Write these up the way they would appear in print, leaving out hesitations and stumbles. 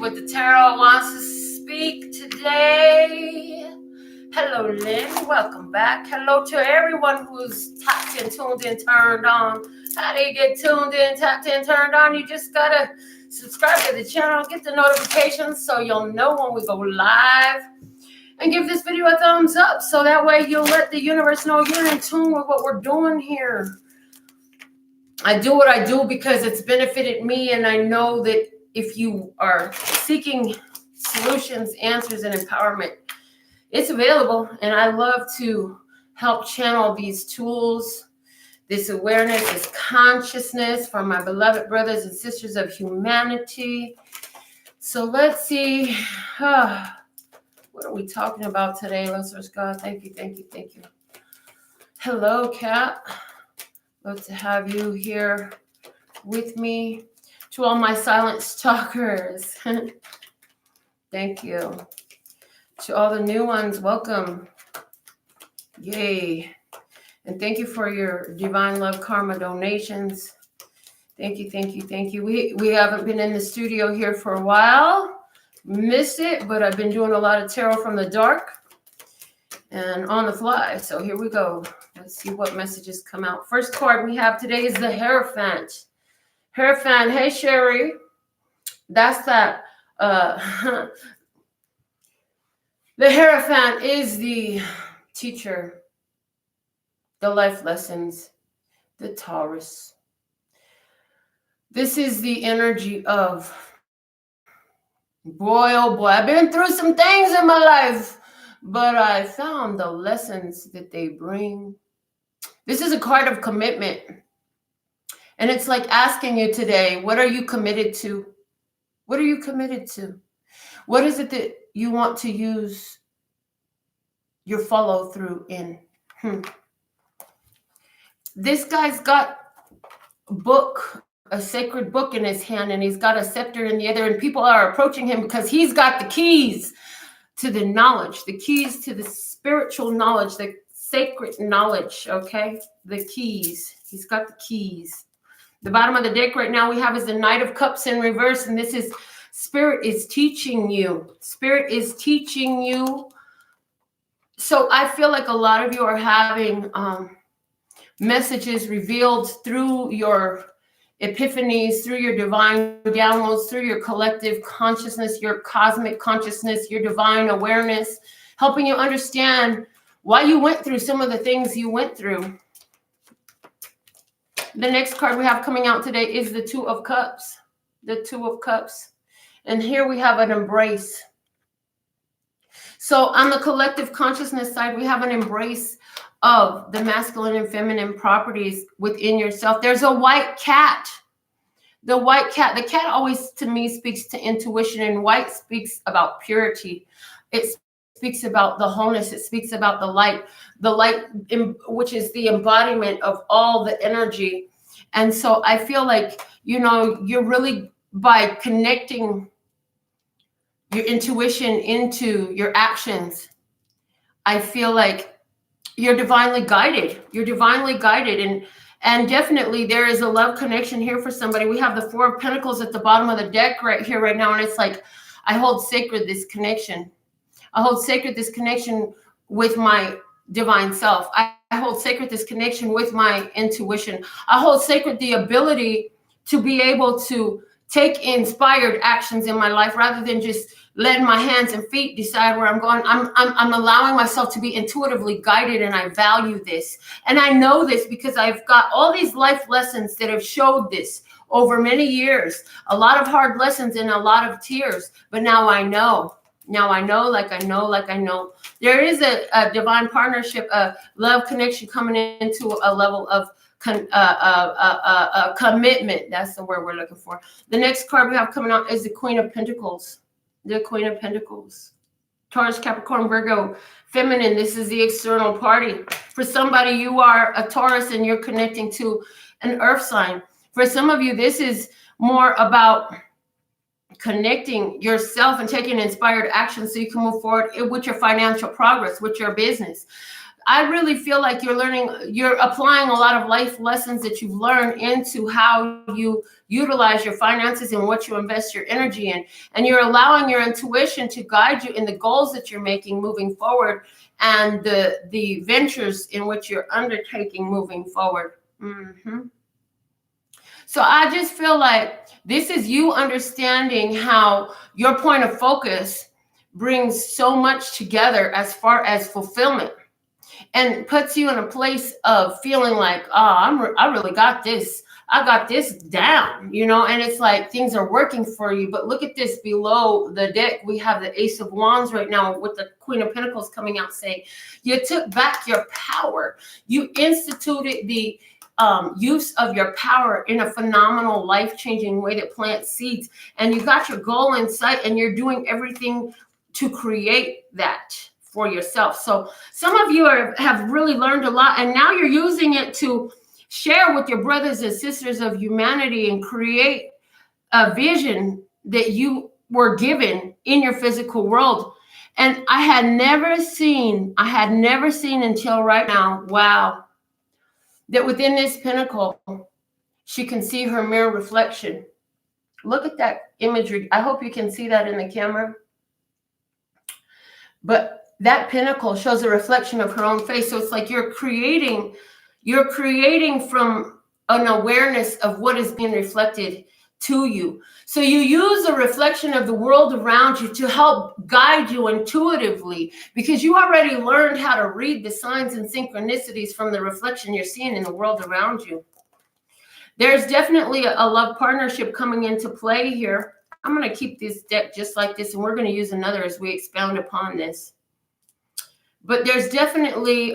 with the tarot wants to speak today. Hello, Lynn. Welcome back. Hello to everyone who's tapped in, tuned in, turned on. How do you get tuned in, tapped in, turned on? You just gotta subscribe to the channel, get the notifications so you'll know when we go live. And give this video a thumbs up so that way you'll let the universe know you're in tune with what we're doing here. I do what I do because it's benefited me, and I know that if you are seeking solutions, answers, and empowerment, it's available. And I love to help channel these tools, this awareness, this consciousness from my beloved brothers and sisters of humanity. So let's see. What are we talking about today? Let's search God. Thank you, thank you, thank you. Hello, Kat. Love to have you here with me. To all my silent stalkers, thank you. To all the new ones, welcome. Yay. And thank you for your Divine Love Karma donations. Thank you, thank you, thank you. We haven't been in the studio here for a while. Missed it, but I've been doing a lot of tarot from the dark and on the fly. So here we go. Let's see what messages come out. First card we have today is the Hierophant. Hierophant, hey Sherry. That's that. The Hierophant is the teacher, the life lessons, the Taurus. This is the energy of, boy, oh boy, I've been through some things in my life, but I found the lessons that they bring. This is a card of commitment. And it's like asking you today, what are you committed to? What are you committed to? What is it that you want to use your follow through in? This guy's got a book, a sacred book in his hand, and he's got a scepter in the other, and people are approaching him because he's got the keys to the knowledge, the keys to the spiritual knowledge, the sacred knowledge, okay? The keys. He's got the keys. The bottom of the deck right now we have is the Knight of Cups in reverse, and this is Spirit is teaching you. Spirit is teaching you. So I feel like a lot of you are having messages revealed through your epiphanies, through your divine downloads, through your collective consciousness, your cosmic consciousness, your divine awareness, helping you understand why you went through some of the things you went through. The next card we have coming out today is the Two of Cups. The Two of Cups. And here we have an embrace. So on the collective consciousness side, we have an embrace of the masculine and feminine properties within yourself. There's a white cat. The white cat. The cat always, to me, speaks to intuition, and white speaks about purity. It speaks about the wholeness. It speaks about the light, which is the embodiment of all the energy. And so I feel like, you know, you're really, by connecting your intuition into your actions, I feel like you're divinely guided. You're divinely guided. And definitely there is a love connection here for somebody. We have the Four of Pentacles at the bottom of the deck right here, right now. And it's like, I hold sacred this connection. I hold sacred this connection with my divine self. I hold sacred this connection with my intuition. I hold sacred the ability to be able to take inspired actions in my life rather than just letting my hands and feet decide where I'm going. I'm allowing myself to be intuitively guided, and I value this. And I know this because I've got all these life lessons that have showed this over many years. A lot of hard lessons and a lot of tears. But now I know. Now I know, like I know, like I know. There is a divine partnership, a love connection coming into a level of commitment. That's the word we're looking for. The next card we have coming out is the Queen of Pentacles. The Queen of Pentacles. Taurus, Capricorn, Virgo, feminine. This is the external party. For somebody, you are a Taurus and you're connecting to an earth sign. For some of you, this is more about connecting yourself and taking inspired action so you can move forward with your financial progress, with your business. I really feel like you're applying a lot of life lessons that you've learned into how you utilize your finances and what you invest your energy in. And you're allowing your intuition to guide you in the goals that you're making moving forward and the ventures in which you're undertaking moving forward. So I just feel like this is you understanding how your point of focus brings so much together as far as fulfillment, and puts you in a place of feeling like, oh, I really got this. I got this down, and it's like things are working for you. But look at this below the deck. We have the Ace of Wands right now with the Queen of Pentacles coming out saying, you took back your power. You instituted the use of your power in a phenomenal, life-changing way that plants seeds. And you got your goal in sight and you're doing everything to create that for yourself. So some of you have really learned a lot, and now you're using it to share with your brothers and sisters of humanity and create a vision that you were given in your physical world. And I had never seen until right now, wow, that within this pinnacle, she can see her mirror reflection. Look at that imagery. I hope you can see that in the camera. But that pinnacle shows a reflection of her own face. So it's like you're creating from an awareness of what is being reflected to you. So you use a reflection of the world around you to help guide you intuitively, because you already learned how to read the signs and synchronicities from the reflection you're seeing in the world around you. There's definitely a love partnership coming into play here. I'm going to keep this deck just like this, and we're going to use another as we expound upon this. But there's definitely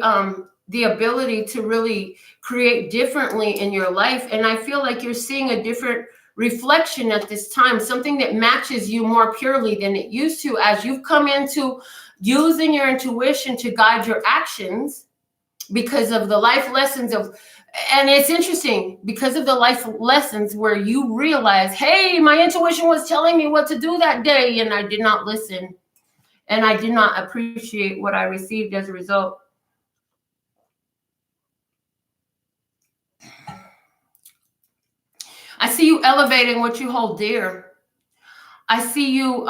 the ability to really create differently in your life. And I feel like you're seeing a different reflection at this time, something that matches you more purely than it used to, as you've come into using your intuition to guide your actions because of the life lessons of, and it's interesting, because of the life lessons where you realize, hey, my intuition was telling me what to do that day, and I did not listen. And I did not appreciate what I received as a result. I see you elevating what you hold dear. I see you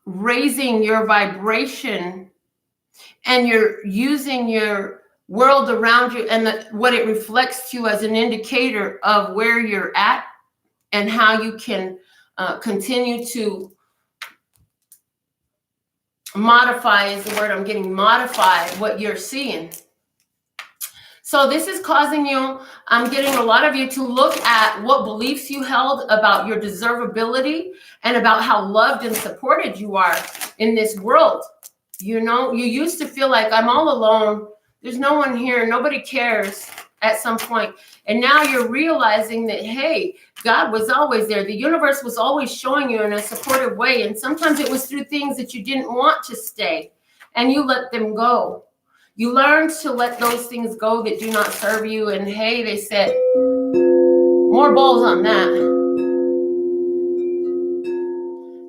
raising your vibration, and you're using your world around you and what it reflects to you as an indicator of where you're at and how you can continue to modify, is the word I'm getting, modify what you're seeing. So this is causing you, I'm getting a lot of you to look at what beliefs you held about your deservability and about how loved and supported you are in this world. You used to feel like, I'm all alone. There's no one here. Nobody cares at some point. And now you're realizing that, hey, God was always there. The universe was always showing you in a supportive way. And sometimes it was through things that you didn't want to stay, and you let them go. You learned to let those things go that do not serve you. And hey, they said, more balls on that.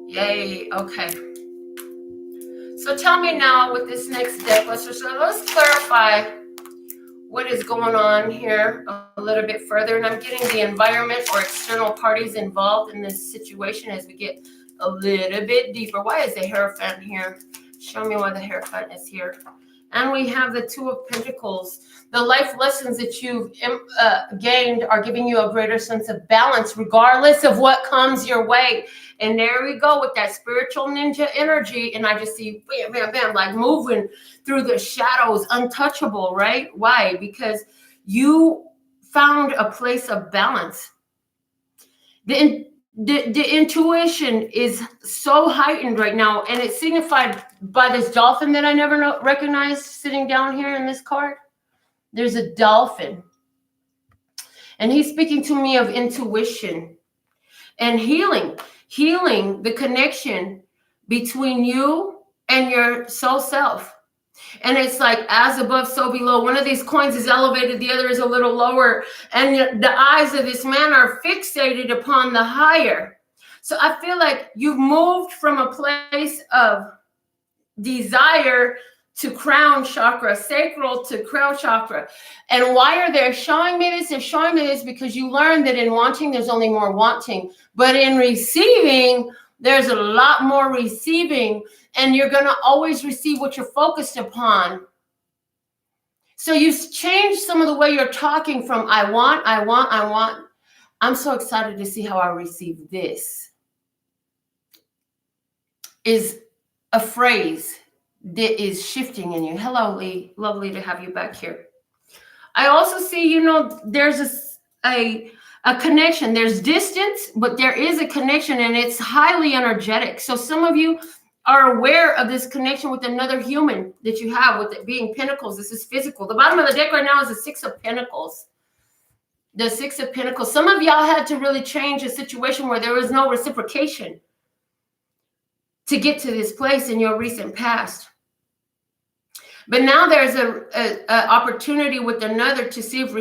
Yay. Okay. So tell me now with this next deck, let's clarify what is going on here a little bit further. And I'm getting the environment or external parties involved in this situation as we get a little bit deeper. Why is the Hierophant here? Show me why the Hierophant is here. And we have the Two of Pentacles. The life lessons that you've gained are giving you a greater sense of balance, regardless of what comes your way. And there we go with that spiritual ninja energy. And I just see, bam, bam, bam, like moving through the shadows, untouchable, right? Why? Because you found a place of balance. The intuition is so heightened right now, and it's signified by this dolphin that I never recognized sitting down here in this card. There's a dolphin, and he's speaking to me of intuition and healing the connection between you and your soul self. And it's like, as above, so below. One of these coins is elevated, the other is a little lower. And the eyes of this man are fixated upon the higher. So I feel like you've moved from a place of desire to crown chakra, sacral to crown chakra. And why are they showing me this? They're showing me this because you learned that in wanting, there's only more wanting. But in receiving, there's a lot more receiving. And you're going to always receive what you're focused upon. So you've changed some of the way you're talking from I want. I'm so excited to see how I receive this. Is a phrase that is shifting in you. Hello, Lee. Lovely to have you back here. I also see, there's a connection. There's distance, but there is a connection, and it's highly energetic. So some of you are aware of this connection with another human that you have, with it being pentacles. This is physical. The bottom of the deck right now is the 6 of Pentacles. The 6 of Pentacles. Some of y'all had to really change a situation where there was no reciprocation to get to this place in your recent past. But now there's a opportunity with another to see if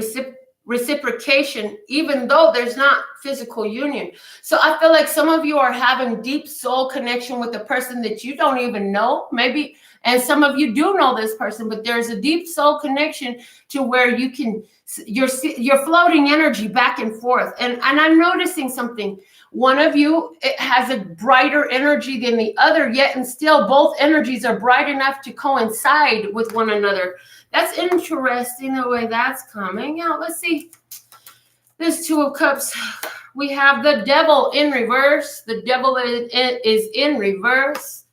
reciprocation, even though there's not physical union. So I feel like some of you are having deep soul connection with a person that you don't even know, maybe, and some of you do know this person, but there's a deep soul connection to where you can, you're floating energy back and forth. And I'm noticing something. One of you, it has a brighter energy than the other, yet and still both energies are bright enough to coincide with one another. That's interesting the way that's coming out. Let's see. This 2 of Cups. We have the Devil in reverse. The Devil is in reverse.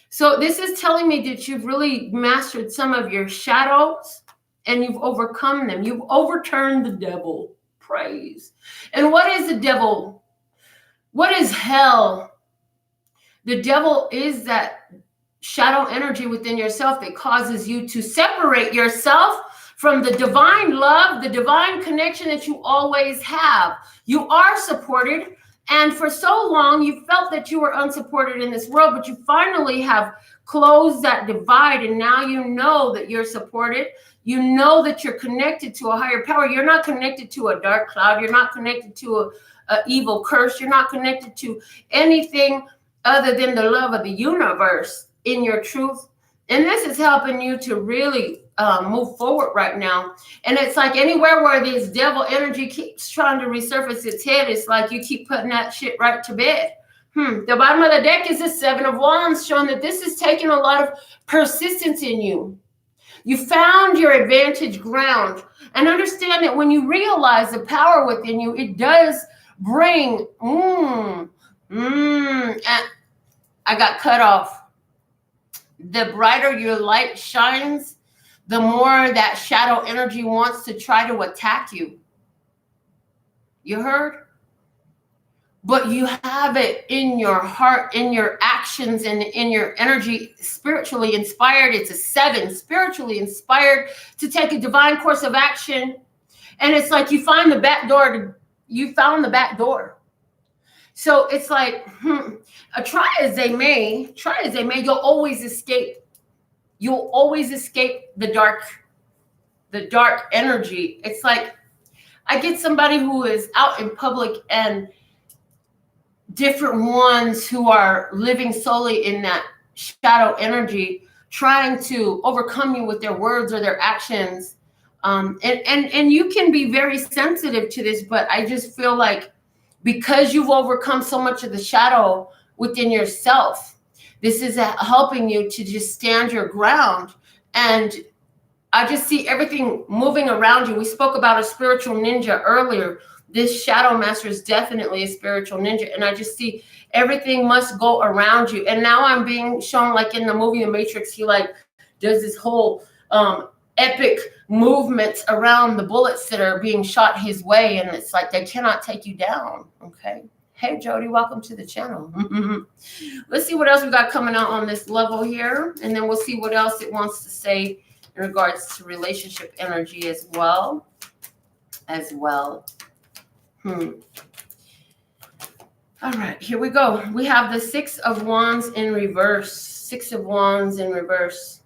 So this is telling me that you've really mastered some of your shadows and you've overcome them. You've overturned the devil. Praise. And what is the devil? What is hell? The devil is that shadow energy within yourself that causes you to separate yourself from the divine love, the divine connection that you always have. You are supported. And for so long, you felt that you were unsupported in this world, but you finally have closed that divide. And now you know that you're supported. You know that you're connected to a higher power. You're not connected to a dark cloud. You're not connected to a evil curse. You're not connected to anything other than the love of the universe in your truth. And this is helping you to really move forward right now. And it's like anywhere where this devil energy keeps trying to resurface its head, it's like you keep putting that shit right to bed. The bottom of the deck is the 7 of Wands, showing that this is taking a lot of persistence in you. You found your advantage ground. And understand that when you realize the power within you, it does bring, and I got cut off. The brighter your light shines, the more that shadow energy wants to try to attack you. You heard? But you have it in your heart, in your actions, and in your energy, spiritually inspired. It's a 7, spiritually inspired to take a divine course of action. And it's like you find the back door. You found the back door. So it's like, try as they may, you'll always escape. You'll always escape the dark energy. It's like I get somebody who is out in public and different ones who are living solely in that shadow energy, trying to overcome you with their words or their actions. And you can be very sensitive to this, but I just feel like because you've overcome so much of the shadow within yourself, this is helping you to just stand your ground. And I just see everything moving around you. We spoke about a spiritual ninja earlier. This shadow master is definitely a spiritual ninja. And I just see everything must go around you. And now I'm being shown, like in the movie The Matrix, he like does this whole epic movements around the bullets that are being shot his way. And it's like they cannot take you down. Okay. Hey, Jody, welcome to the channel. Let's see what else we got coming out on this level here. And then we'll see what else it wants to say in regards to relationship energy as well. All right, here we go. We have the 6 of Wands in reverse. 6 of Wands in reverse.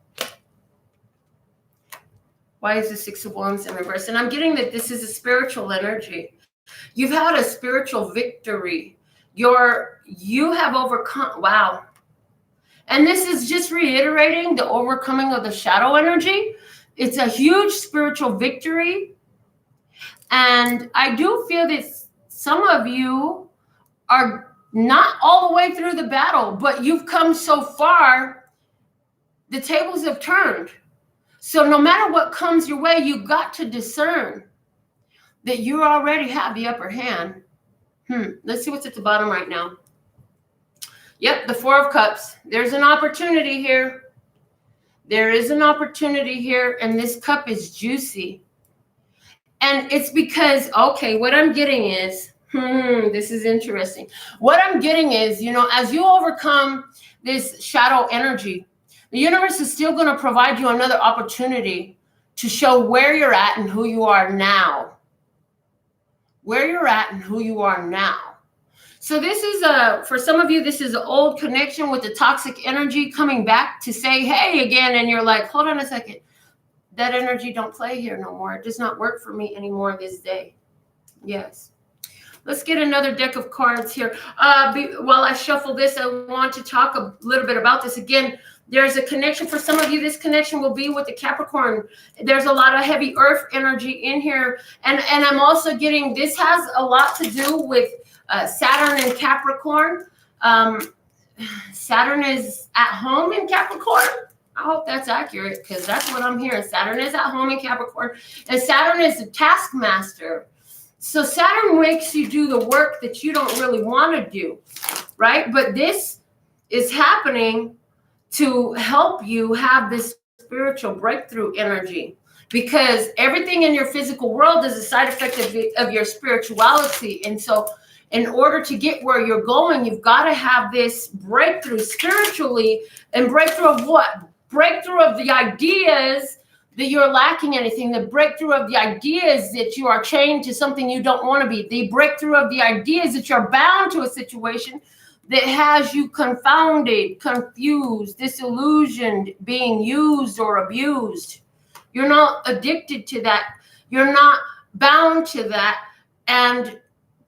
Why is the 6 of Wands in reverse? And I'm getting that this is a spiritual energy. You've had a spiritual victory. You have overcome. Wow. And this is just reiterating the overcoming of the shadow energy. It's a huge spiritual victory. And I do feel that some of you are not all the way through the battle, but you've come so far, the tables have turned. So no matter what comes your way, you've got to discern that you already have the upper hand. Let's see what's at the bottom right now. Yep, the Four of Cups. There's an opportunity here. There is an opportunity here, and this cup is juicy. And it's because, okay, what I'm getting is, this is interesting. What I'm getting is, as you overcome this shadow energy, the universe is still going to provide you another opportunity to show where you're at and who you are now. Where you're at and who you are now. So this is for some of you, this is an old connection with the toxic energy coming back to say, hey, again. And you're like, hold on a second. That energy don't play here no more. It does not work for me anymore this day. Yes. Let's get another deck of cards here. While I shuffle this, I want to talk a little bit about this. Again, there's a connection for some of you. This connection will be with the Capricorn. There's a lot of heavy earth energy in here. And I'm also getting, this has a lot to do with Saturn and Capricorn. Saturn is at home in Capricorn. I hope that's accurate because that's what I'm hearing. Saturn is at home in Capricorn. And Saturn is the taskmaster. So Saturn makes you do the work that you don't really want to do, right? But this is happening to help you have this spiritual breakthrough energy, because everything in your physical world is a side effect of your spirituality. And so in order to get where you're going, you've got to have this breakthrough spiritually. And breakthrough of what? Breakthrough of the ideas that you're lacking anything. The breakthrough of the ideas that you are chained to something you don't want to be. The breakthrough of the ideas that you're bound to a situation that has you confounded, confused, disillusioned, being used or abused. You're not addicted to that. You're not bound to that. And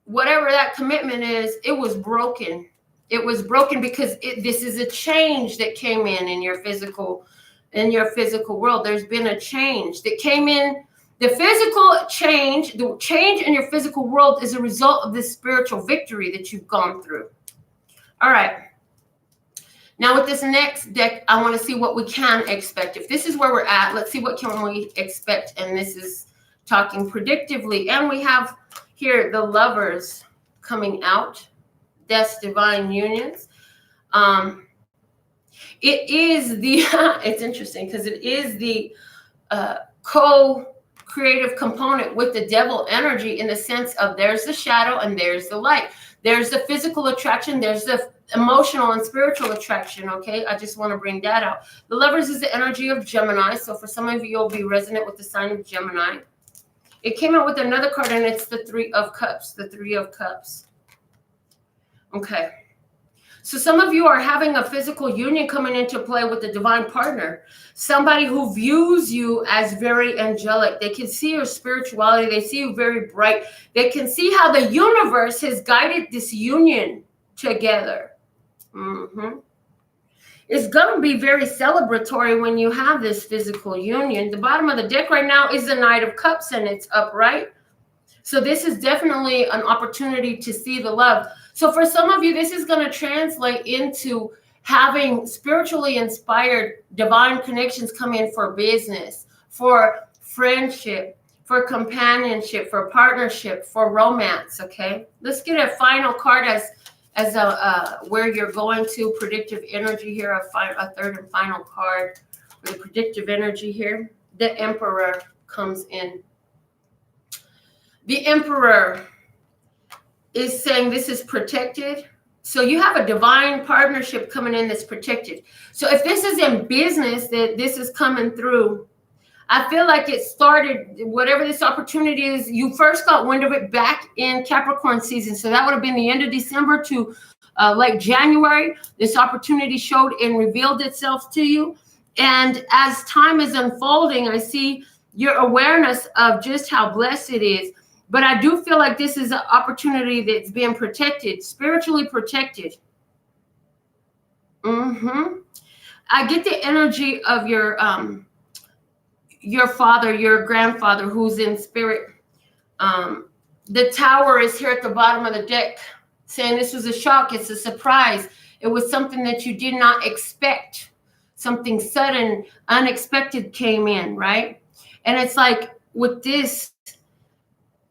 whatever that commitment is, it was broken. It was broken because this is a change that came in your physical world. There's been a change that came in. The physical change, the change in your physical world is a result of this spiritual victory that you've gone through. All right. Now with this next deck, I want to see what we can expect. If this is where we're at, let's see what can we expect. And this is talking predictively. And we have here the Lovers coming out. Death's divine unions. It is the, it's interesting because it is the co-creative component with the devil energy, in the sense of there's the shadow and there's the light. There's the physical attraction. There's the emotional and spiritual attraction. Okay. I just want to bring that out. The Lovers is the energy of Gemini. So for some of you, you'll be resonant with the sign of Gemini. It came out with another card, and it's the Three of Cups, the Three of Cups. Okay. So some of you are having a physical union coming into play with the divine partner, somebody who views you as very angelic. They can see your spirituality. They see you very bright. They can see how the universe has guided this union together. It's going to be very celebratory when you have this physical union. The bottom of the deck right now is the Knight of Cups, and it's upright. So this is definitely an opportunity to see the love. So for some of you, this is going to translate into having spiritually inspired divine connections come in for business, for friendship, for companionship, for partnership, for romance. Okay, let's get a final card as a where you're going to predictive energy here. A third and final card for the predictive energy here. The Emperor comes in. The Emperor is saying this is protected. So you have a divine partnership coming in that's protected. So if this is in business that this is coming through, I feel like it started, whatever this opportunity is, you first got wind of it back in Capricorn season. So that would have been the end of December to late January. This opportunity showed and revealed itself to you. And as time is unfolding, I see your awareness of just how blessed it is. But I do feel like this is an opportunity that's being protected, spiritually protected. I get the energy of your father, your grandfather, who's in spirit. The Tower is here at the bottom of the deck, saying this was a shock. It's a surprise. It was something that you did not expect. Something sudden, unexpected came in, right? And it's like with this,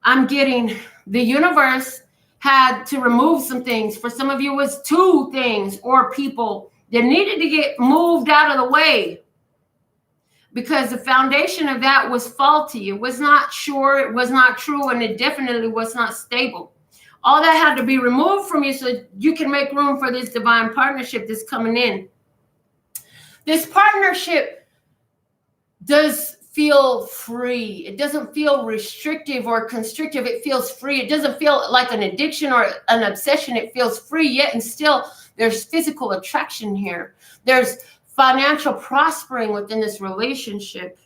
I'm getting the universe had to remove some things. For some of you, it was 2 things or people that needed to get moved out of the way, because the foundation of that was faulty. It was not sure, it was not true, and it definitely was not stable. All that had to be removed from you so you can make room for this divine partnership that's coming in. This partnership does feel free. It doesn't feel restrictive or constrictive. It feels free. It doesn't feel like an addiction or an obsession. It feels free, yet and still there's physical attraction here. There's financial prospering within this relationship.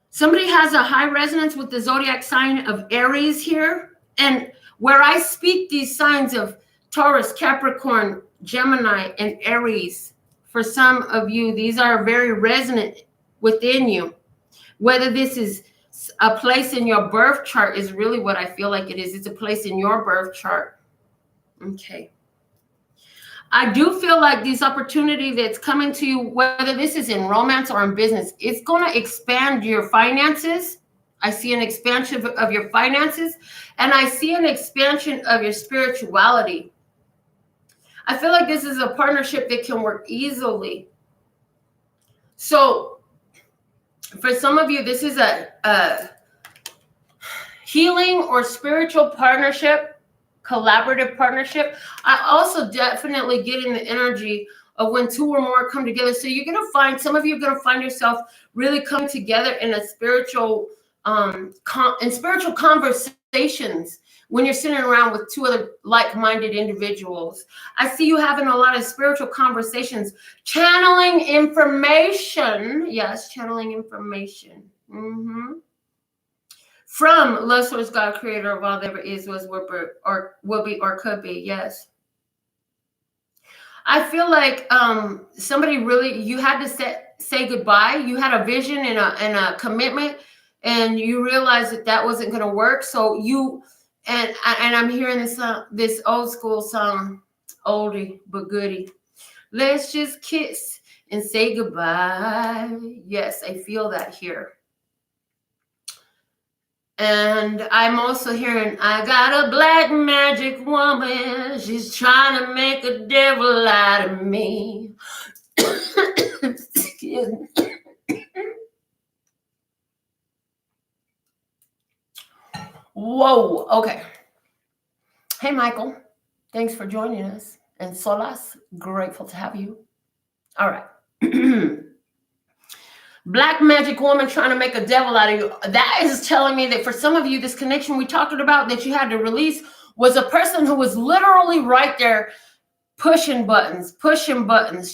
Somebody has a high resonance with the zodiac sign of Aries here. And where I speak these signs of Taurus, Capricorn, Gemini, and Aries, for some of you, these are very resonant within you. Whether this is a place in your birth chart is really what I feel like it is. It's a place in your birth chart. Okay. I do feel like this opportunity that's coming to you, whether this is in romance or in business, it's going to expand your finances. I see an expansion of your finances, and I see an expansion of your spirituality. I feel like this is a partnership that can work easily. So for some of you, this is a healing or spiritual partnership, collaborative partnership. I also definitely get in the energy of when 2 or more come together. So you're going to find, some of you are going to find yourself really coming together in a spiritual, spiritual conversations when you're sitting around with 2 other like-minded individuals. I see you having a lot of spiritual conversations, channeling information. Yes, channeling information. From love source, God, creator of all that ever is, was, will be, or could be. Yes. I feel like somebody really, you had to say goodbye. You had a vision and a commitment, and you realized that wasn't going to work. So you, and I'm hearing this old school song, oldie but goodie. Let's just kiss and say goodbye. Yes, I feel that here. And I'm also hearing, I got a black magic woman. She's trying to make a devil out of me. Excuse me. Whoa. Okay. Hey, Michael. Thanks for joining us. And Solas, grateful to have you. All right. Black magic woman trying to make a devil out of you. That is telling me that for some of you, this connection we talked about that you had to release was a person who was literally right there pushing buttons,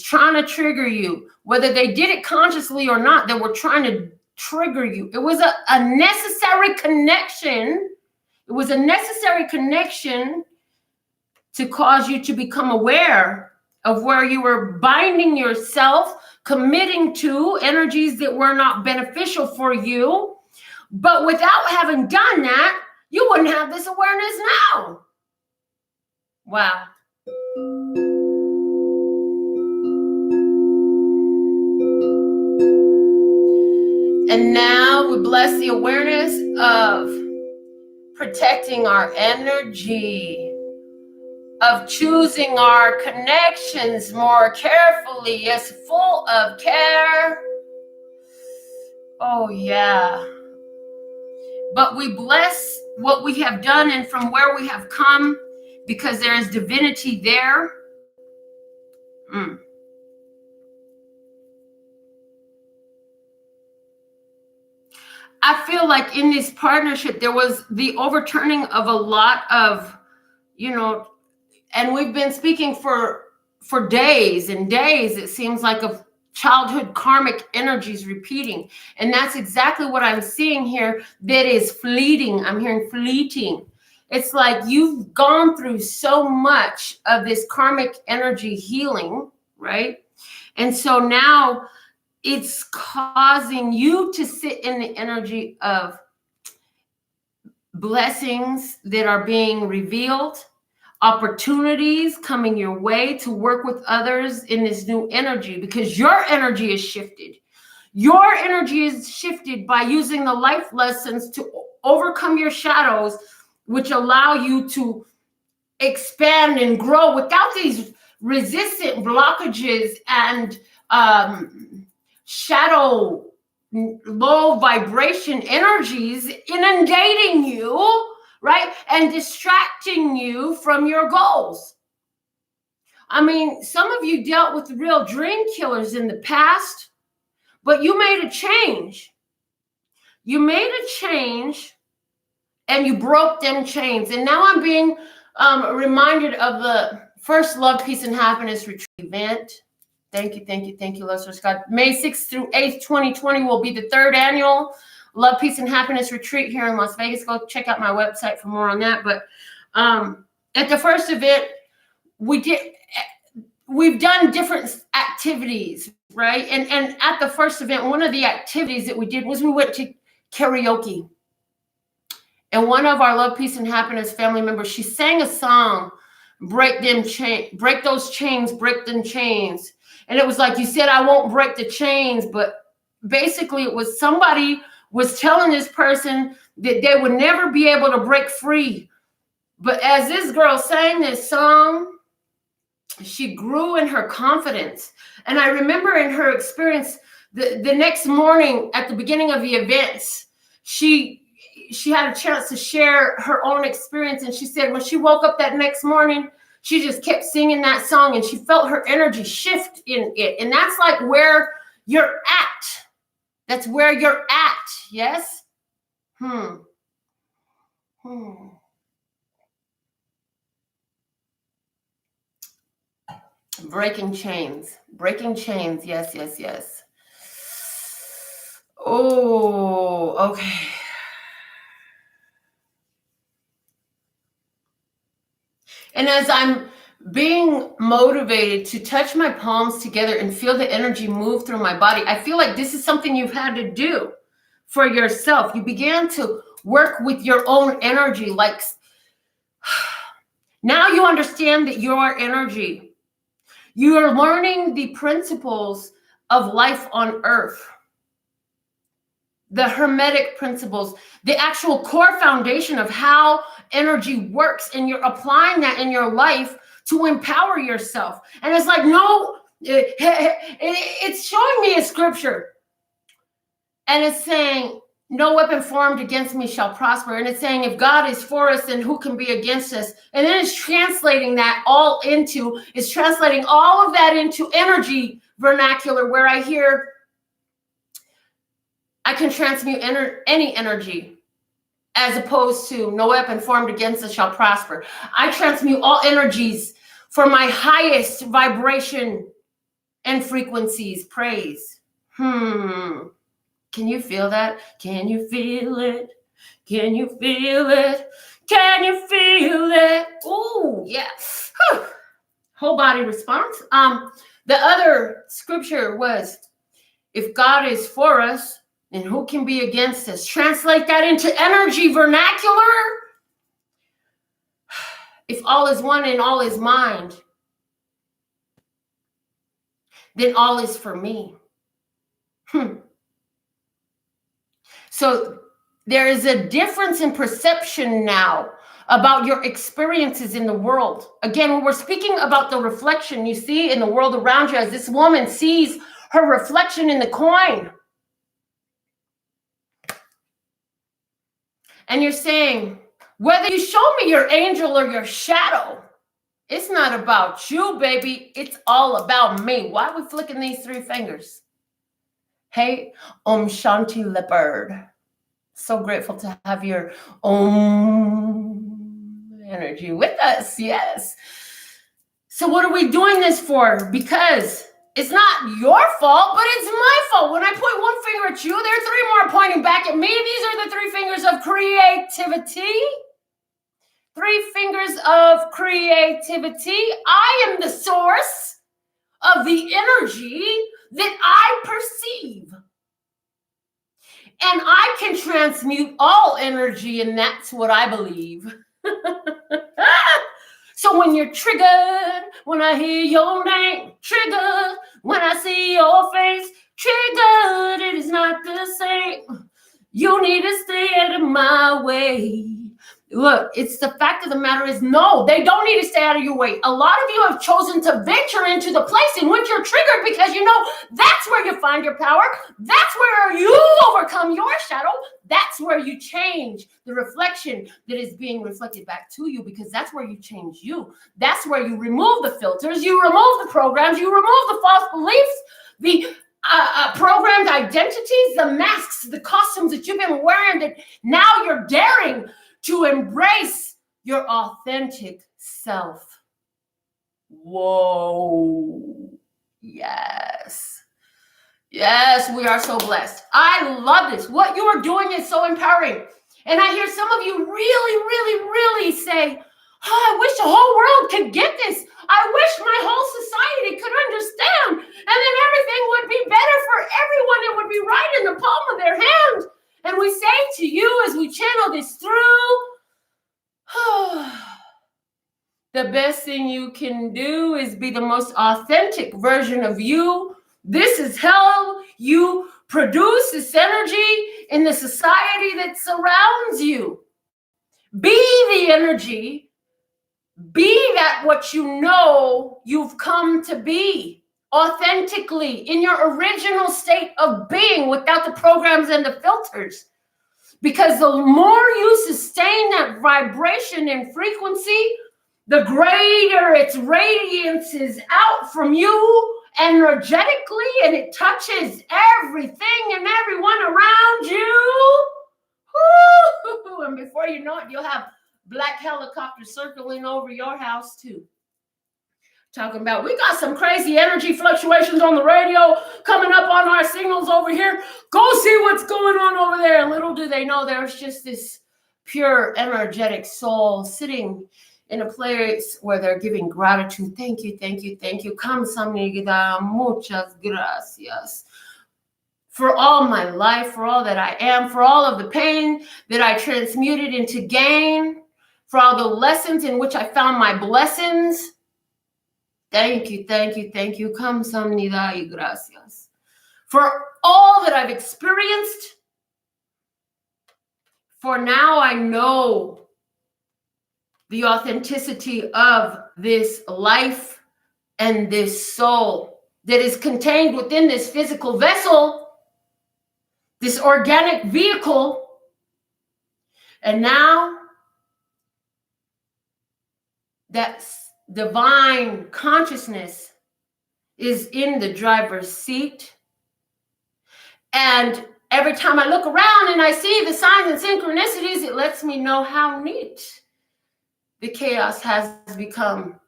trying to trigger you. Whether they did it consciously or not, they were trying to trigger you. It was a necessary connection. It was a necessary connection to cause you to become aware of where you were binding yourself, committing to energies that were not beneficial for you. But without having done that, you wouldn't have this awareness now. Wow. And now we bless the awareness of protecting our energy, of choosing our connections more carefully. Yes, full of care. Oh, yeah. But we bless what we have done and from where we have come, because there is divinity there. I feel like in this partnership, there was the overturning of a lot of, and we've been speaking for days and days, it seems like, of childhood karmic energies repeating. And that's exactly what I'm seeing here. That is fleeting. I'm hearing fleeting. It's like you've gone through so much of this karmic energy healing, right? And so now it's causing you to sit in the energy of blessings that are being revealed, opportunities coming your way to work with others in this new energy, because your energy is shifted. Your energy is shifted by using the life lessons to overcome your shadows, which allow you to expand and grow without these resistant blockages and shadow low vibration energies inundating you, right? And distracting you from your goals. I mean, some of you dealt with real dream killers in the past, but you made a change. You made a change and you broke them chains. And now I'm being reminded of the first Love, Peace, and Happiness retreat event. Thank you, Lester Scott. May 6th through 8th, 2020 will be the 3rd annual Love, Peace, and Happiness retreat here in Las Vegas. Go check out my website for more on that. But at the first event, we've done different activities, right? And at the first event, one of the activities that we did was we went to karaoke. And one of our Love, Peace, and Happiness family members, she sang a song, break those chains, break them chains. And it was like, you said, I won't break the chains, but basically it was somebody was telling this person that they would never be able to break free. But as this girl sang this song, she grew in her confidence. And I remember in her experience, the next morning at the beginning of the events, she had a chance to share her own experience. And she said when she woke up that next morning, she just kept singing that song and she felt her energy shift in it. And that's like where you're at. That's where you're at. Yes? Breaking chains. Breaking chains. Yes. Oh, okay. And as I'm being motivated to touch my palms together and feel the energy move through my body, I feel like this is something you've had to do for yourself. You began to work with your own energy. Like now you understand that your energy, you are learning the principles of life on earth, the hermetic principles, the actual core foundation of how energy works. And you're applying that in your life to empower yourself. And it's like, no, it's showing me a scripture. And it's saying, no weapon formed against me shall prosper. And it's saying, if God is for us, then who can be against us? And then it's translating all of that into energy vernacular, where I hear, I can transmute any energy, as opposed to no weapon formed against us shall prosper. I transmute all energies for my highest vibration and frequencies. Praise. Can you feel that? Can you feel it? Can you feel it? Can you feel it? Ooh, yes. Whew. Whole body response. The other scripture was, if God is for us, then who can be against us? Translate that into energy vernacular. If all is one and all is mind, then all is for me. So there is a difference in perception now about your experiences in the world. Again, when we're speaking about the reflection you see in the world around you, as this woman sees her reflection in the coin. And you're saying, whether you show me your angel or your shadow, it's not about you, baby. It's all about me. Why are we flicking these 3 fingers? Hey, Om Shanti Leopard. So grateful to have your Om energy with us. Yes. So what are we doing this for? Because It's not your fault, but it's my fault. When I point one finger at you, there are three more pointing back at me. These are the three fingers of creativity. Three fingers of creativity. I am the source of the energy that I perceive. And I can transmute all energy, and that's what I believe. So when you're triggered, when I hear your name, triggered, when I see your face, triggered, it is not the same. You need to stay out of my way. Look, it's the fact of the matter is, no, they don't need to stay out of your way. A lot of you have chosen to venture into the place in which you're triggered because you know that's where you find your power. That's where you overcome your shadow. That's where you change the reflection that is being reflected back to you, because that's where you change you. That's where you remove the filters, you remove the programs, you remove the false beliefs, the programmed identities, the masks, the costumes that you've been wearing that now you're daring to embrace your authentic self. Whoa. Yes. Yes, we are so blessed. I love this. What you are doing is so empowering. And I hear some of you really say, oh, I wish the whole world could get this. I wish my whole society could understand. And then everything would be better for everyone. It would be right in the palm of their hand. And we say to you as we channel this through, the best thing you can do is be the most authentic version of you. This is how you produce this energy in the society that surrounds you. Be the energy. Be that what you know you've come to be authentically in your original state of being without the programs and the filters. Because the more you sustain that vibration and frequency, the greater its radiance is out from you energetically, and it touches everything and everyone around you. Woo! And before you know it, you'll have black helicopters circling over your house too. Talking about, we got some crazy energy fluctuations on the radio coming up on our signals over here. Go see what's going on over there. And little do they know there's just this pure energetic soul sitting in a place where they're giving gratitude. Thank you, thank you, thank you. Kamsahamnida, muchas gracias. For all my life, for all that I am, for all of the pain that I transmuted into gain, for all the lessons in which I found my blessings. Thank you, thank you, thank you. Kamsahamnida y gracias. For all that I've experienced, for now I know the authenticity of this life and this soul that is contained within this physical vessel, this organic vehicle. And now that divine consciousness is in the driver's seat. And every time I look around and I see the signs and synchronicities, it lets me know how neat the chaos has become.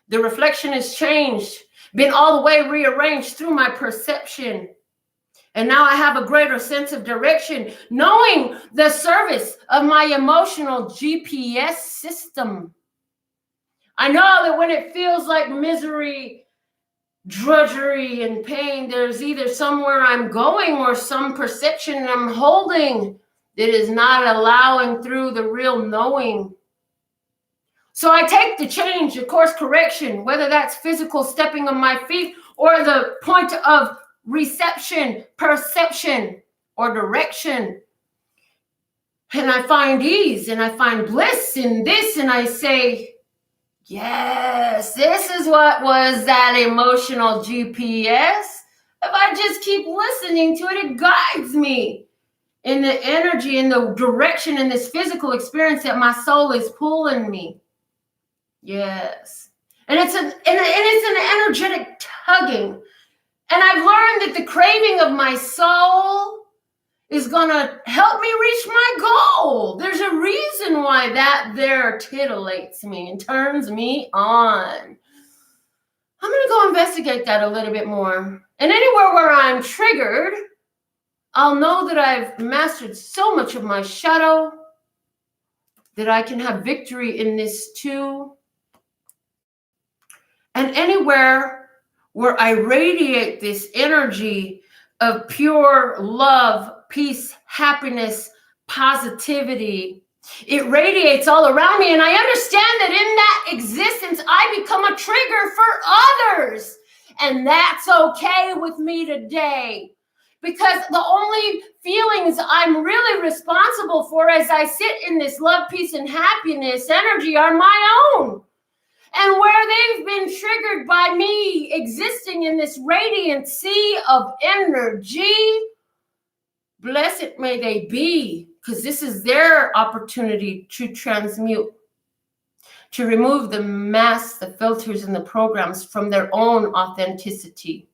The reflection has changed, been all the way rearranged through my perception. And now I have a greater sense of direction, knowing the service of my emotional GPS system. I know that when it feels like misery, drudgery, and pain, there's either somewhere I'm going or some perception I'm holding that is not allowing through the real knowing. So I take the change, the course correction, whether that's physical stepping on my feet or the point of reception, perception, or direction. And I find ease and I find bliss in this, and I say, yes, this is what was that emotional GPS. If I just keep listening to it, it guides me in the energy, in the direction, in this physical experience that my soul is pulling me. Yes. And it's an energetic tugging. And I've learned that the craving of my soul is going to help me reach my goal. There's a reason why that there titillates me and turns me on. I'm going to go investigate that a little bit more. And anywhere where I'm triggered, I'll know that I've mastered so much of my shadow that I can have victory in this too. And anywhere where I radiate this energy of pure love, peace, happiness, positivity, it radiates all around me. And I understand that in that existence, I become a trigger for others. And that's okay with me today. Because the only feelings I'm really responsible for as I sit in this love, peace, and happiness energy are my own. And where they've been triggered by me existing in this radiant sea of energy, blessed may they be, because this is their opportunity to transmute, to remove the masks, the filters, and the programs from their own authenticity.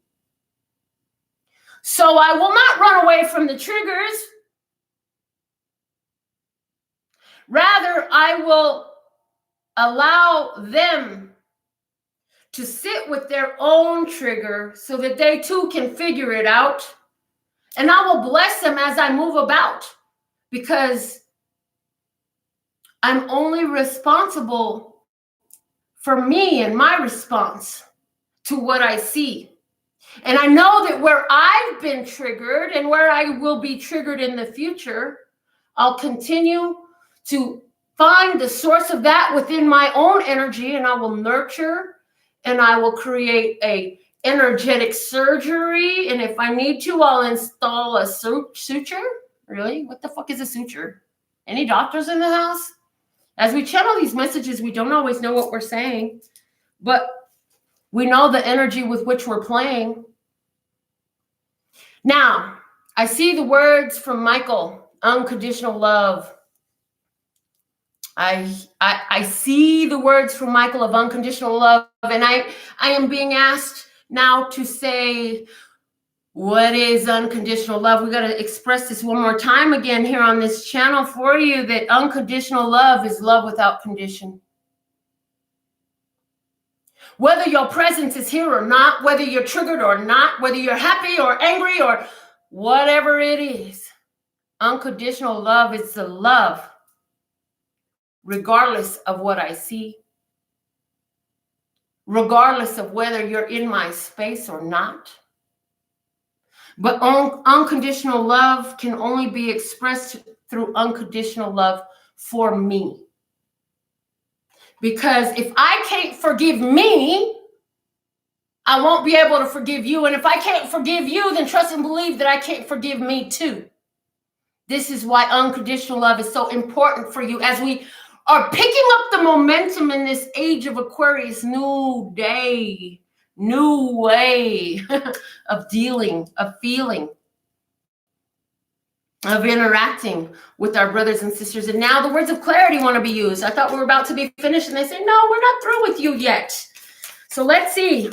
So I will not run away from the triggers. Rather, I will allow them to sit with their own trigger so that they too can figure it out. And I will bless them as I move about, because I'm only responsible for me and my response to what I see. And I know that where I've been triggered and where I will be triggered in the future, I'll continue to find the source of that within my own energy, and I will nurture, and I will create a energetic surgery. And if I need to, I'll install a suture. Really? What the fuck is a suture? Any doctors in the house? As we channel these messages, we don't always know what we're saying, but we know the energy with which we're playing. Now, I see the words from Michael, unconditional love. I see the words from Michael of unconditional love, and I am being asked now to say, what is unconditional love? We got to express this one more time again here on this channel for you, that unconditional love is love without condition. Whether your presence is here or not, whether you're triggered or not, whether you're happy or angry or whatever it is, unconditional love is the love, regardless of what I see, regardless of whether you're in my space or not. But unconditional love can only be expressed through unconditional love for me. Because if I can't forgive me, I won't be able to forgive you. And if I can't forgive you, then trust and believe that I can't forgive me too. This is why unconditional love is so important for you as we are picking up the momentum in this age of Aquarius, new day, new way of dealing, of feeling, of interacting with our brothers and sisters. And now the words of clarity want to be used. I thought we were about to be finished, and they say, no, we're not through with you yet. So let's see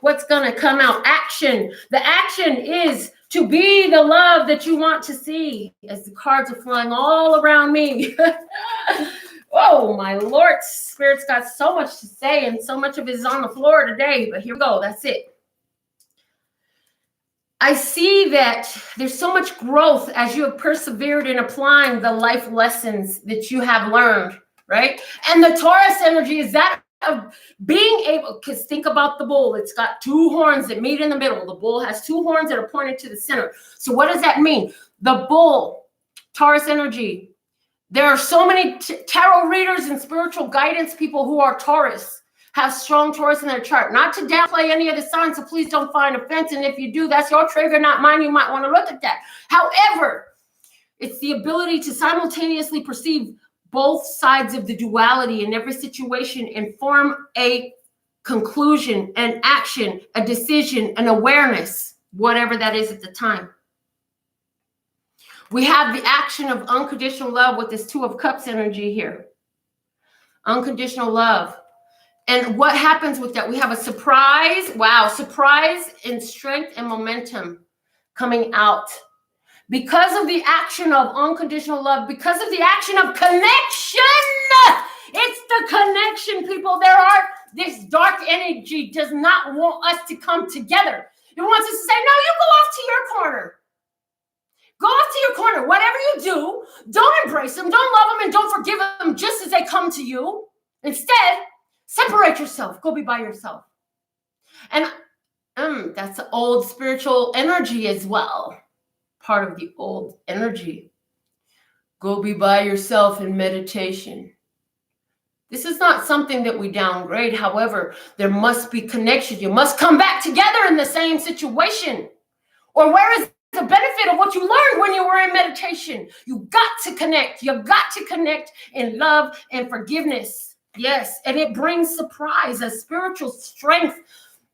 what's going to come out. Action. The action is to be the love that you want to see, as the cards are flying all around me. Whoa, my Lord, Spirit's got so much to say, and so much of it is on the floor today. But here we go. That's it. I see that there's so much growth as you have persevered in applying the life lessons that you have learned, right? And the Taurus energy is that of being able, because think about the bull. It's got two horns that meet in the middle. The bull has two horns that are pointed to the center. So what does that mean? The bull, Taurus energy. There are so many tarot readers and spiritual guidance people who are Taurus, have strong Taurus in their chart. Not to downplay any of the signs, so please don't find offense. And if you do, that's your trigger, not mine. You might want to look at that. However, it's the ability to simultaneously perceive both sides of the duality in every situation and form a conclusion, an action, a decision, an awareness, whatever that is at the time. We have the action of unconditional love with this Two of Cups energy here. Unconditional love. And what happens with that? We have a surprise. Wow, surprise in strength and momentum coming out. Because of the action of unconditional love, because of the action of connection. It's the connection, people. There are this dark energy does not want us to come together. It wants us to say, no, you go off to your corner. Go off to your corner. Whatever you do, don't embrace them, don't love them, and don't forgive them just as they come to you. Instead, separate yourself. Go be by yourself. And that's the old spiritual energy as well. Part of the old energy. Go be by yourself in meditation. This is not something that we downgrade. However, there must be connection. You must come back together in the same situation. Or where is the benefit of what you learned when you were in meditation? You got to connect. You got to connect in love and forgiveness. Yes, and it brings surprise, a spiritual strength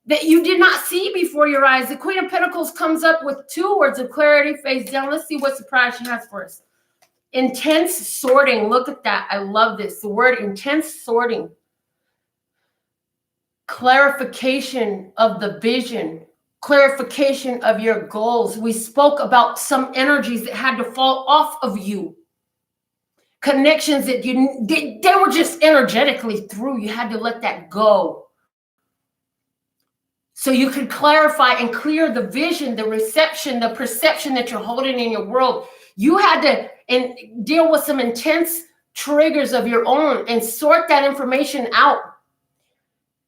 that you did not see before your eyes. The Queen of Pentacles comes up with 2 words of clarity, face down. Let's see what surprise she has for us. Intense sorting. Look at that. I love this. The word intense sorting. Clarification of the vision. Clarification of your goals. We spoke about some energies that had to fall off of you. Connections that they were just energetically through. You had to let that go. So you could clarify and clear the vision, the reception, the perception that you're holding in your world. You had to deal with some intense triggers of your own and sort that information out.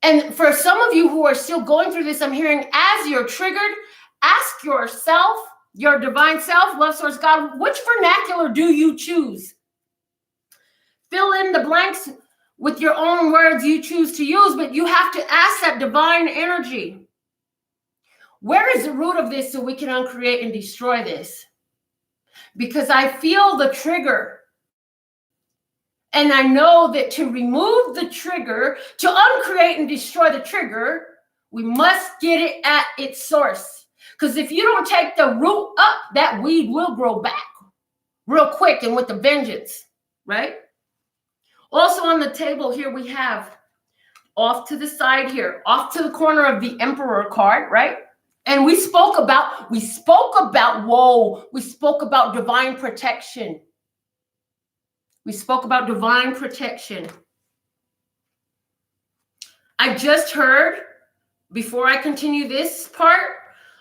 And for some of you who are still going through this, I'm hearing as you're triggered, ask yourself, your divine self, love source God, which vernacular do you choose? Fill in the blanks with your own words you choose to use, but you have to ask that divine energy. Where is the root of this so we can uncreate and destroy this? Because I feel the trigger. And I know that to remove the trigger, to uncreate and destroy the trigger, we must get it at its source. Because if you don't take the root up, that weed will grow back real quick and with a vengeance, right? Also on the table here, we have off to the side here, off to the corner of the Emperor card, right? And we spoke about divine protection. We spoke about divine protection. I just heard, before I continue this part,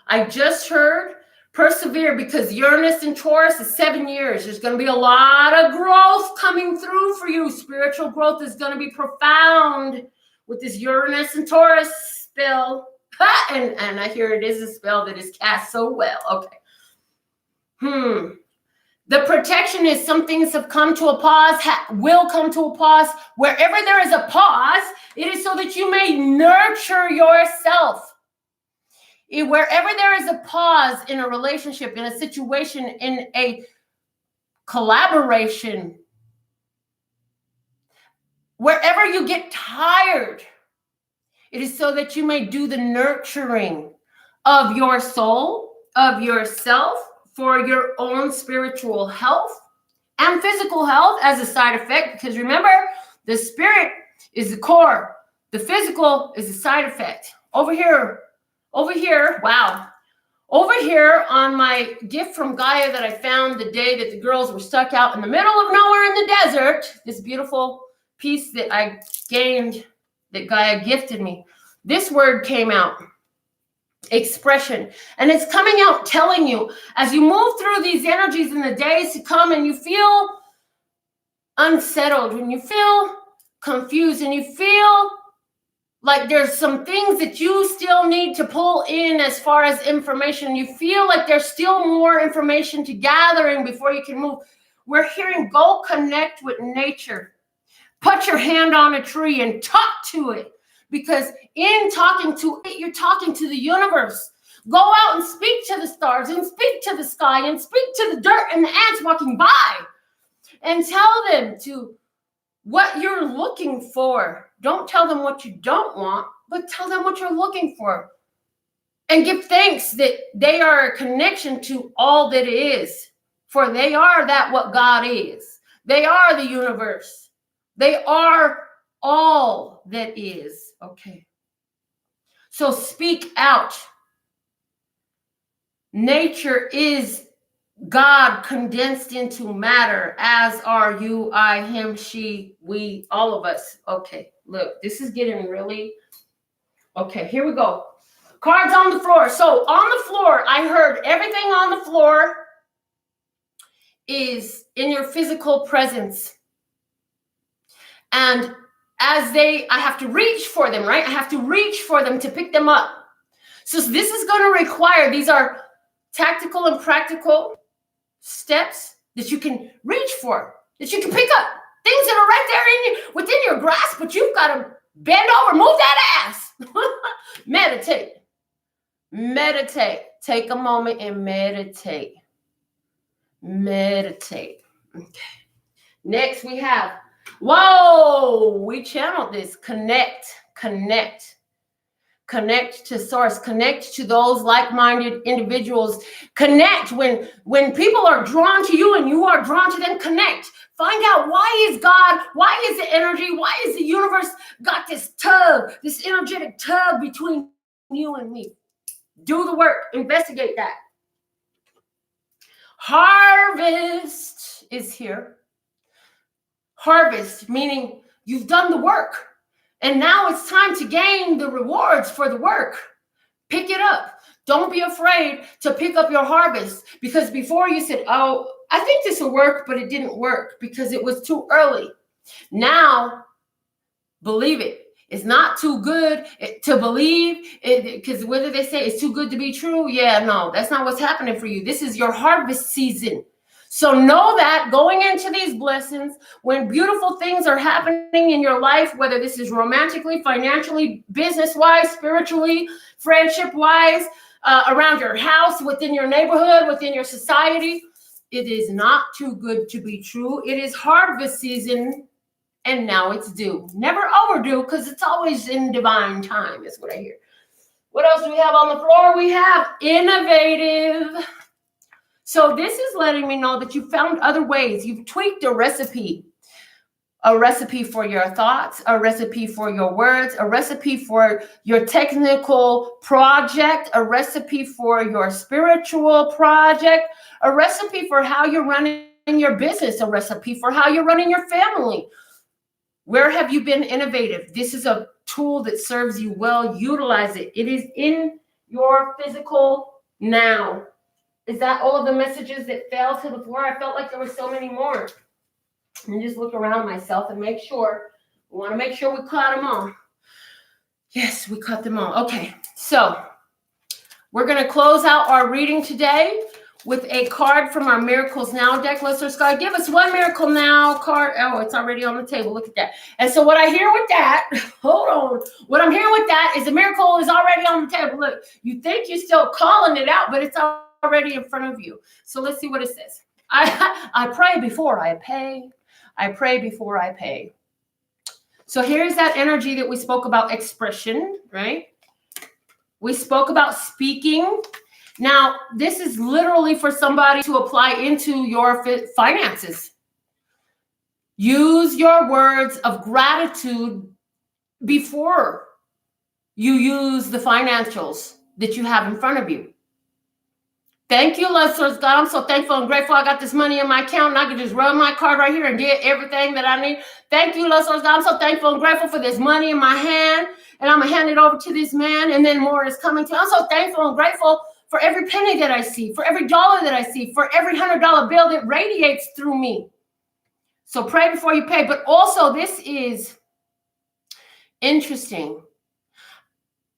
I just heard persevere, because Uranus and Taurus is 7 years. There's going to be a lot of growth coming through for you. Spiritual growth is going to be profound with this Uranus and Taurus spell. And I hear it is a spell that is cast so well. Okay. The protection is some things have come to a pause, will come to a pause. Wherever there is a pause, it is so that you may nurture yourself. Wherever there is a pause in a relationship, in a situation, in a collaboration, wherever you get tired, it is so that you may do the nurturing of your soul, of yourself, for your own spiritual health and physical health as a side effect. Because remember, the spirit is the core. The physical is the side effect. Over here, wow. Over here on my gift from Gaia that I found the day that the girls were stuck out in the middle of nowhere in the desert, this beautiful piece that I gained, that Gaia gifted me, this word came out. Expression. And it's coming out telling you, as you move through these energies in the days to come and you feel unsettled, when you feel confused and you feel like there's some things that you still need to pull in as far as information, you feel like there's still more information to gathering before you can move, we're hearing go connect with nature. Put your hand on a tree and talk to it. Because in talking to it, you're talking to the universe. Go out and speak to the stars and speak to the sky and speak to the dirt and the ants walking by. And tell them to what you're looking for. Don't tell them what you don't want, but tell them what you're looking for. And give thanks that they are a connection to all that is. For they are that what God is. They are the universe. They are all that is. Okay. So speak out. Nature is God condensed into matter, as are you, I, him, she, we, all of us. Okay, look, this is getting really, okay, here we go. Cards on the floor. So on the floor, I heard everything on the floor is in your physical presence. And I have to reach for them, right? I have to reach for them to pick them up. So this is going to require, these are tactical and practical steps that you can reach for, that you can pick up. Things that are right there within your grasp, but you've got to bend over, move that ass. Meditate. Meditate. Take a moment and meditate. Meditate. Okay. Next we have, whoa, we channeled this. Connect to source, connect to those like-minded individuals. Connect when people are drawn to you and you are drawn to them. Connect. Find out, why is God, why is the energy, why is the universe got this tug, this energetic tug between you and me? Do the work. Investigate that. Harvest is here. Harvest, meaning you've done the work. And now it's time to gain the rewards for the work. Pick it up. Don't be afraid to pick up your harvest, because before you said, oh, I think this will work, but it didn't work because it was too early. Now, believe it. It's not too good to believe, because whether they say it's too good to be true, yeah, no, that's not what's happening for you. This is your harvest season. So know that going into these blessings, when beautiful things are happening in your life, whether this is romantically, financially, business-wise, spiritually, friendship-wise, around your house, within your neighborhood, within your society, it is not too good to be true. It is harvest season, and now it's due. Never overdue, because it's always in divine time, is what I hear. What else do we have on the floor? We have innovative. So this is letting me know that you found other ways. You've tweaked a recipe for your thoughts, a recipe for your words, a recipe for your technical project, a recipe for your spiritual project, a recipe for how you're running your business, a recipe for how you're running your family. Where have you been innovative? This is a tool that serves you well. Utilize it. It is in your physical now. Is that all of the messages that fell to the floor? I felt like there were so many more. And just look around myself and make sure. We want to make sure we caught them all. Yes, we caught them all. Okay, so we're going to close out our reading today with a card from our Miracles Now deck. Listeners, God, give us one Miracle Now card. Oh, it's already on the table. Look at that. And so what I hear with that, hold on. What I'm hearing with that is the miracle is already on the table. Look, you think you're still calling it out, but it's already in front of you. So let's see what it says. I pray before I pay. I pray before I pay. So here's that energy that we spoke about, expression, right? We spoke about speaking. Now, this is literally for somebody to apply into your finances. Use your words of gratitude before you use the financials that you have in front of you. Thank you, Lord, God. I'm so thankful and grateful I got this money in my account, and I can just run my card right here and get everything that I need. Thank you, Lord, God. I'm so thankful and grateful for this money in my hand, and I'm going to hand it over to this man, and then more is coming to. I'm so thankful and grateful for every penny that I see, for every dollar that I see, for every $100 bill that radiates through me. So pray before you pay. But also, this is interesting.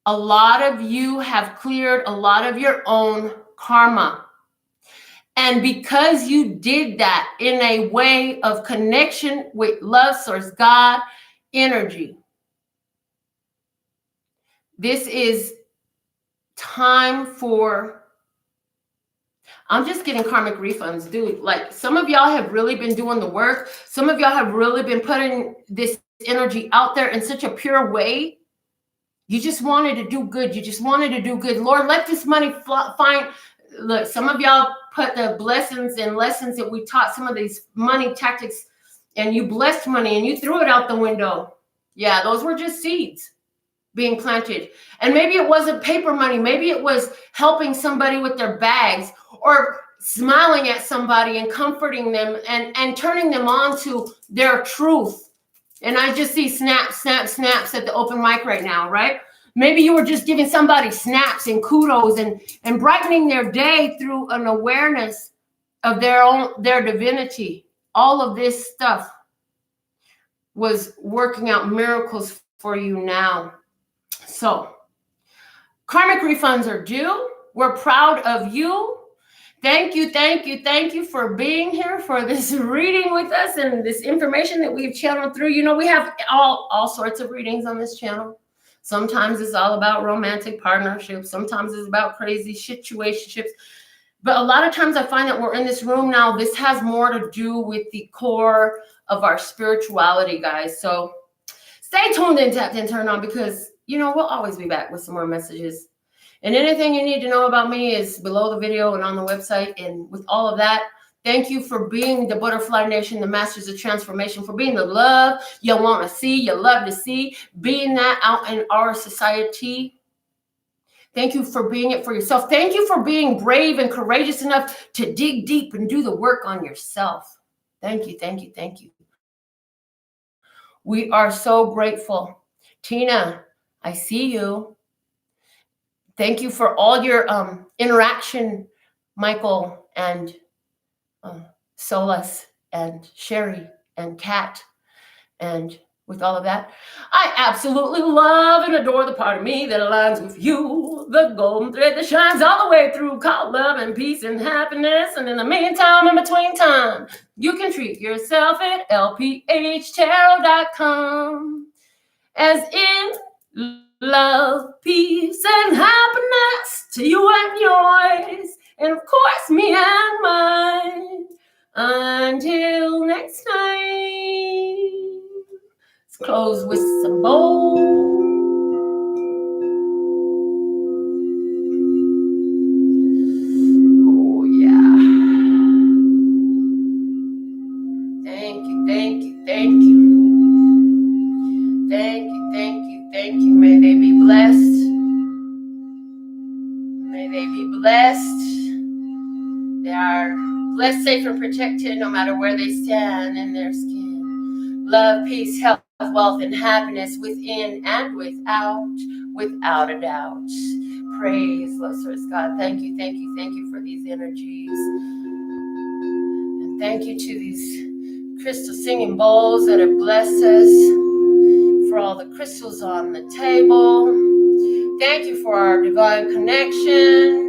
A lot of you have cleared a lot of your own karma. And because you did that in a way of connection with love source, God, energy, this is time for, I'm just getting karmic refunds, dude. Like, some of y'all have really been doing the work. Some of y'all have really been putting this energy out there in such a pure way. You just wanted to do good. You just wanted to do good. Lord, let this money find. Look, some of y'all put the blessings and lessons that we taught, some of these money tactics, and you blessed money and you threw it out the window. Yeah, those were just seeds being planted. And maybe it wasn't paper money. Maybe it was helping somebody with their bags, or smiling at somebody and comforting them and turning them on to their truth. And I just see snaps, snaps, snaps at the open mic right now, right? Maybe you were just giving somebody snaps and kudos and brightening their day through an awareness of their divinity. All of this stuff was working out miracles for you now. So, karmic refunds are due. We're proud of you. Thank you, thank you, thank you for being here for this reading with us and this information that we've channeled through. You know, we have all sorts of readings on this channel. Sometimes it's all about romantic partnerships. Sometimes it's about crazy situationships. But a lot of times I find that we're in this room now. This has more to do with the core of our spirituality, guys. So stay tuned and tapped and turned on, because, you know, we'll always be back with some more messages. And anything you need to know about me is below the video and on the website. And with all of that, thank you for being the Butterfly Nation, the Masters of Transformation, for being the love you want to see, you love to see, being that out in our society. Thank you for being it for yourself. Thank you for being brave and courageous enough to dig deep and do the work on yourself. Thank you, thank you, thank you. We are so grateful. Tina, I see you. Thank you for all your interaction, Michael and Solas and Sherry and Kat. And with all of that, I absolutely love and adore the part of me that aligns with you, the golden thread that shines all the way through, called love and peace and happiness. And in the meantime, in between time, you can treat yourself at lphtarot.com. As in love, peace, and happiness to you and yours, and of course me and mine. Until next time. Let's close with some bowl. Oh yeah. Thank you, thank you, thank you. Thank you, thank you, thank you. May they be blessed. May they be blessed. They are blessed, safe, and protected no matter where they stand in their skin. Love, peace, health, wealth, and happiness within and without a doubt. Praise, Lord Source God. Thank you, thank you, thank you for these energies. And thank you to these crystal singing bowls that have blessed us, for all the crystals on the table. Thank you for our divine connection.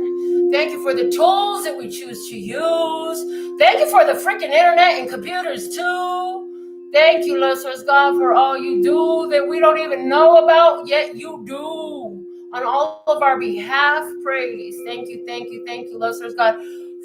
Thank you for the tools that we choose to use. Thank you for the freaking internet and computers too. Thank you, Lord Source God, for all you do that we don't even know about, yet you do on all of our behalf. Praise. Thank you, Lord Source God,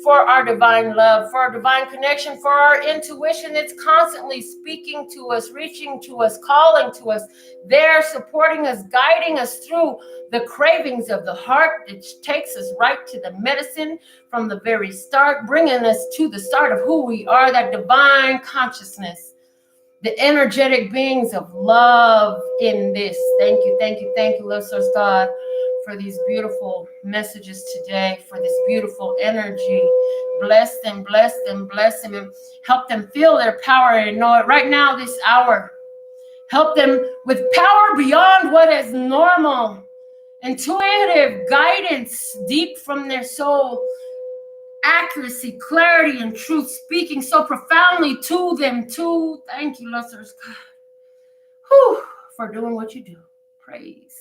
for our divine love, for our divine connection, for our intuition that's constantly speaking to us, reaching to us, calling to us, there supporting us, guiding us through the cravings of the heart that takes us right to the medicine from the very start, bringing us to the start of who we are, that divine consciousness, the energetic beings of love in this. Thank you, Lord Source God, for these beautiful messages today, for this beautiful energy. Bless them, bless them, bless them, and help them feel their power and know it right now, this hour. Help them with power beyond what is normal. Intuitive guidance deep from their soul. Accuracy, clarity, and truth, speaking so profoundly to them too. Thank you, Lord Source God, for doing what you do. Praise.